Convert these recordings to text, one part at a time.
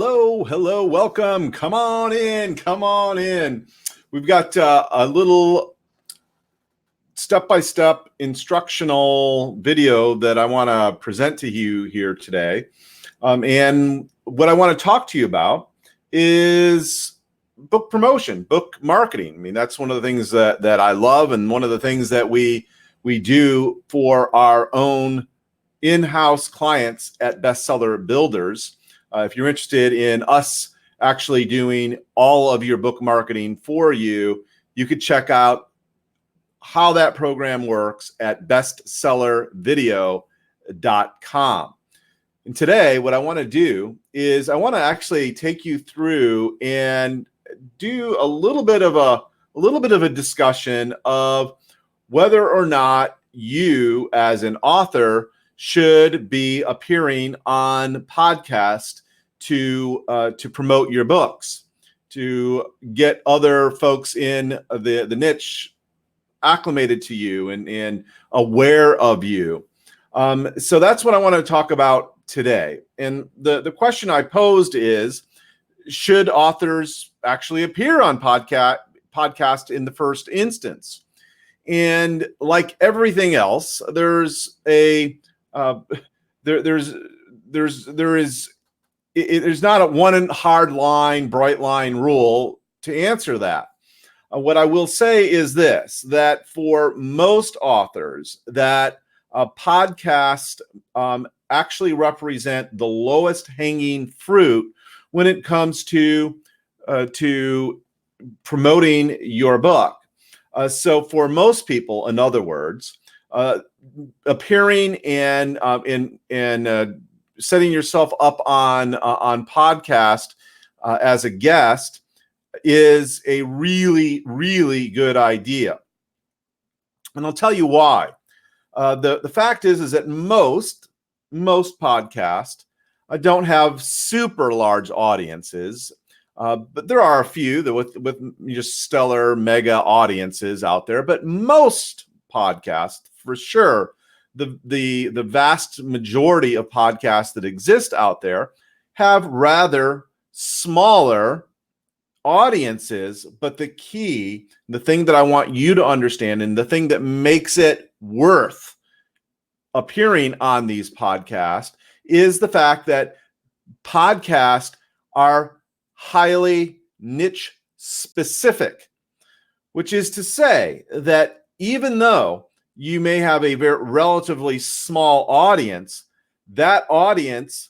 Hello, welcome. Come on in. We've got a little step-by-step instructional video that I want to present to you here today. And what I want to talk to you about is book promotion, book marketing. I mean, that's one of the things that I love, and one of the things that we do for our own in-house clients at Bestseller Builders. If you're interested in us actually doing all of your book marketing for you, you could check out how that program works at bestsellervideo.com. And today, what I want to do is I want to actually take you through and do a little bit of a discussion of whether or not you, as an author, should be appearing on podcast to promote your books, to get other folks in the niche acclimated to you and aware of you. So that's what I want to talk about today. And the question I posed is, should authors actually appear on podcast in the first instance? And like everything else, there's not a one hard line, bright line rule to answer that. What I will say is this, that for most authors, that a podcast actually represent the lowest hanging fruit when it comes to promoting your book. So for most people, in other words, appearing and setting yourself up on podcast as a guest is a really, really good idea. And I'll tell you why. The fact is that most podcasts don't have super large audiences, but there are a few that with just stellar mega audiences out there. But most podcasts, for sure, the vast majority of podcasts that exist out there have rather smaller audiences. But the thing that I want you to understand, and the thing that makes it worth appearing on these podcasts, is the fact that podcasts are highly niche specific, which is to say that even though you may have a very relatively small audience, that audience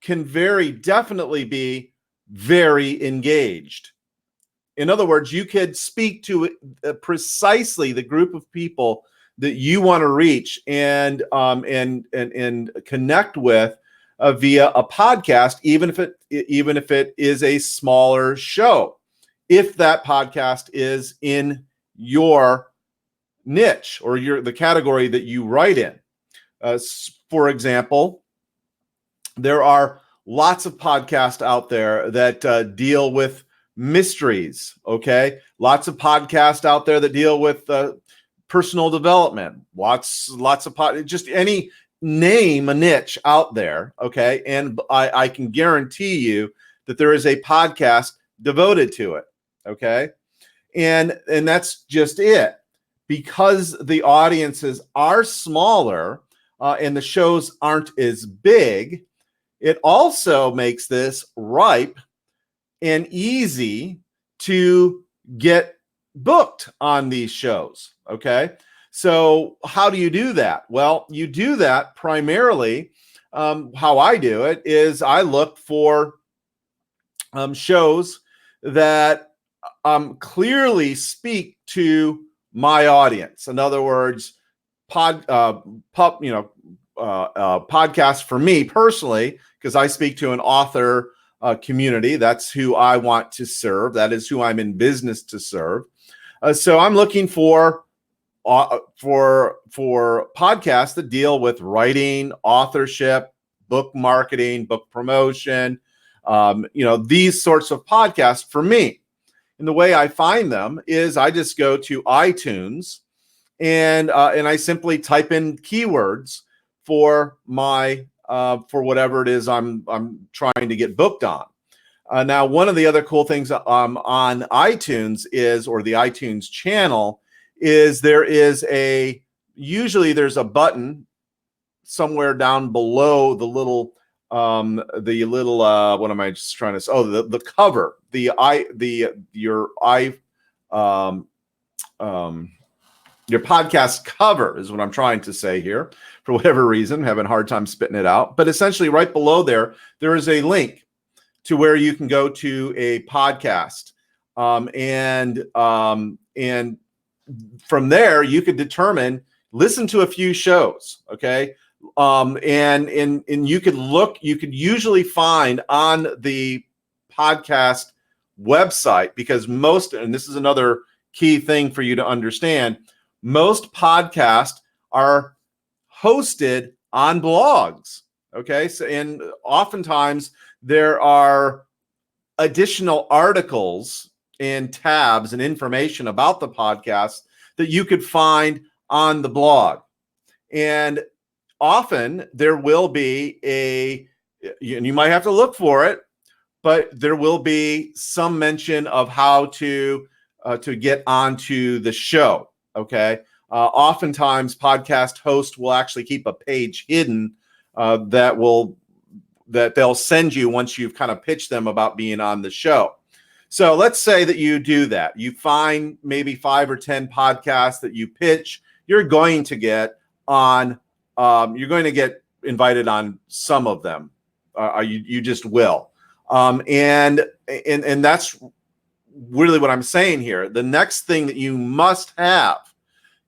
can very definitely be very engaged. In other words, you could speak to precisely the group of people that you want to reach and connect with via a podcast, even if it is a smaller show, if that podcast is in your niche or the category that you write in. For example, there are lots of podcasts out there that deal with mysteries. Okay, lots of podcasts out there that deal with personal development. Lots of just any name a niche out there. Okay, and I can guarantee you that there is a podcast devoted to it. Okay, and that's just it. Because the audiences are smaller and the shows aren't as big, it also makes this ripe and easy to get booked on these shows. Okay, so how do you do that? Well, you do that primarily. How I do it is I look for shows that clearly speak to my audience. In other words, podcasts for me personally, because I speak to an author community. That's who I want to serve. That is who I'm in business to serve. So I'm looking for podcasts that deal with writing, authorship, book marketing, book promotion, these sorts of podcasts for me. And the way I find them is I just go to iTunes and I simply type in keywords for my for whatever it is I'm trying to get booked on. Now, one of the other cool things on iTunes is, or the iTunes channel, is usually there's a button somewhere down below the little what am I just trying to say? Oh, the cover, your podcast cover is what I'm trying to say here. For whatever reason, having a hard time spitting it out. But essentially, right below there is a link to where you can go to a podcast, and from there you could listen to a few shows, okay, and you could usually find on the podcast website, because and this is another key thing for you to understand, most podcasts are hosted on blogs, okay, so and oftentimes there are additional articles and tabs and information about the podcast that you could find on the blog. And often there will be and you might have to look for it, but there will be some mention of how to get onto the show, okay? Oftentimes podcast hosts will actually keep a page hidden that they'll send you once you've kind of pitched them about being on the show. So let's say that you do that. You find maybe 5 or 10 podcasts that you pitch. You're going to get invited on some of them. You just will. And that's really what I'm saying here. The next thing that you must have,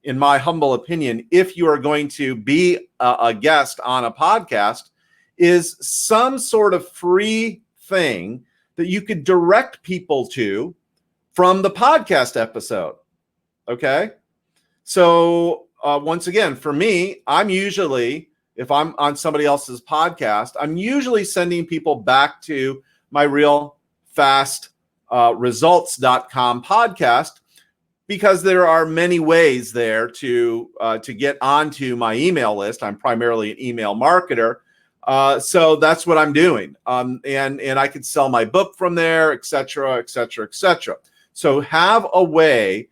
in my humble opinion, if you are going to be a guest on a podcast, is some sort of free thing that you could direct people to from the podcast episode. Okay. So once again, for me, if I'm on somebody else's podcast, I'm usually sending people back to my RealFastResults.com podcast, because there are many ways there to get onto my email list. I'm primarily an email marketer. So that's what I'm doing. And I could sell my book from there, et cetera, et cetera, et cetera. So have a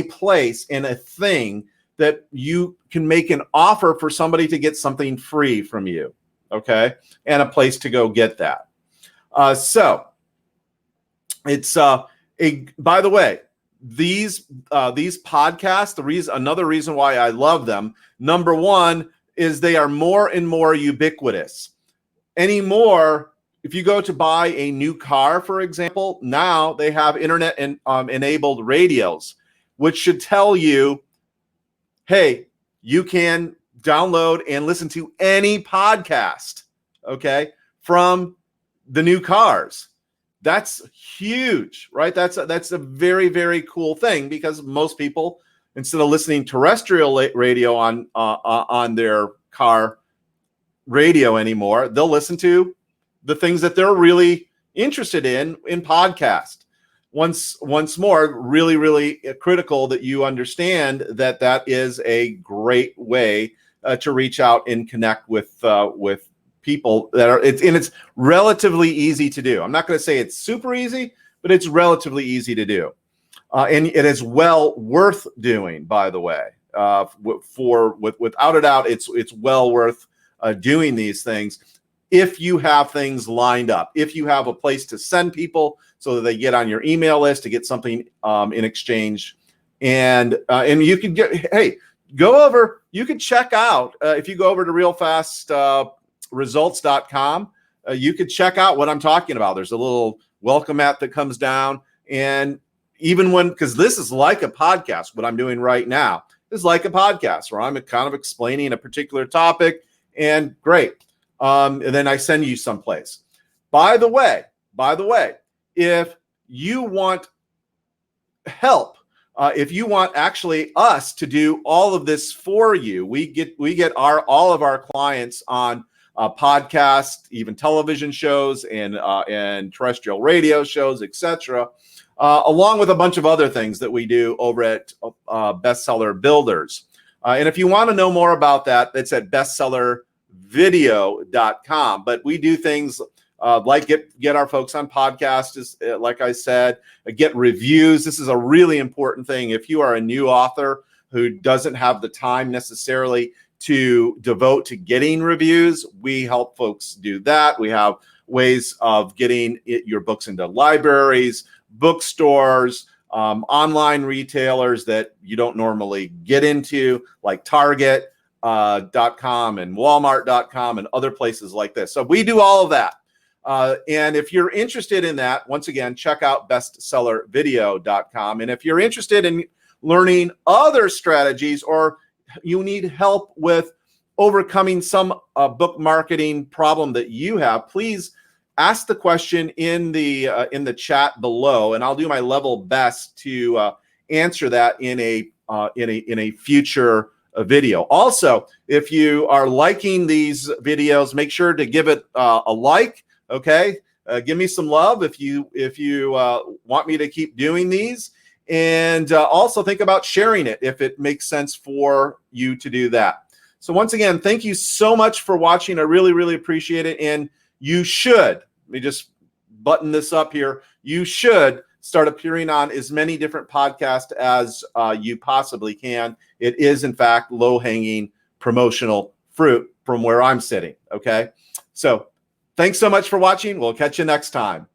place and a thing that you can make an offer for somebody to get something free from you. Okay. And a place to go get that. So it's, by the way, these podcasts, another reason why I love them, number one, is they are more and more ubiquitous. Anymore, if you go to buy a new car, for example, now they have internet enabled radios, which should tell you, hey, you can download and listen to any podcast, okay, from the new cars. That's huge, right? That's a very, very cool thing, because most people, instead of listening terrestrial radio on their car radio anymore, they'll listen to the things that they're really interested in podcast. Once more, really, really critical that you understand that is a great way to reach out and connect with people that are. It's relatively easy to do. I'm not going to say it's super easy, but it's relatively easy to do. And it is well worth doing, by the way. Without a doubt, it's well worth doing these things if you have things lined up, if you have a place to send people so that they get on your email list to get something in exchange, and you can you can check out if you go over to RealFastResults.com, you could check out what I'm talking about. There's a little welcome mat that comes down, and because this is like a podcast, what I'm doing right now is like a podcast where I'm kind of explaining a particular topic, and great. And then I send you someplace. By the way, if you want help, if you want actually us to do all of this for you, we get all of our clients on podcasts, even television shows, and terrestrial radio shows, etc., along with a bunch of other things that we do over at Bestseller Builders. And if you want to know more about that, it's at bestsellervideo.com. But we do things Get our folks on podcast, is like I said, get reviews. This is a really important thing. If you are a new author who doesn't have the time necessarily to devote to getting reviews, we help folks do that. We have ways of getting your books into libraries, bookstores, online retailers that you don't normally get into, like Target.com and Walmart.com and other places like this. So we do all of that. And if you're interested in that, once again, check out bestsellervideo.com. And if you're interested in learning other strategies, or you need help with overcoming some book marketing problem that you have, please ask the question in the chat below, and I'll do my level best to answer that in a future video. Also, if you are liking these videos, make sure to give it a like. Okay, give me some love if you want me to keep doing these, and also think about sharing it if it makes sense for you to do that. So once again, thank you so much for watching. I really, really appreciate it. And you should, let me just button this up here, you should start appearing on as many different podcasts as you possibly can. It is, in fact, low-hanging promotional fruit from where I'm sitting, okay? So thanks so much for watching. We'll catch you next time.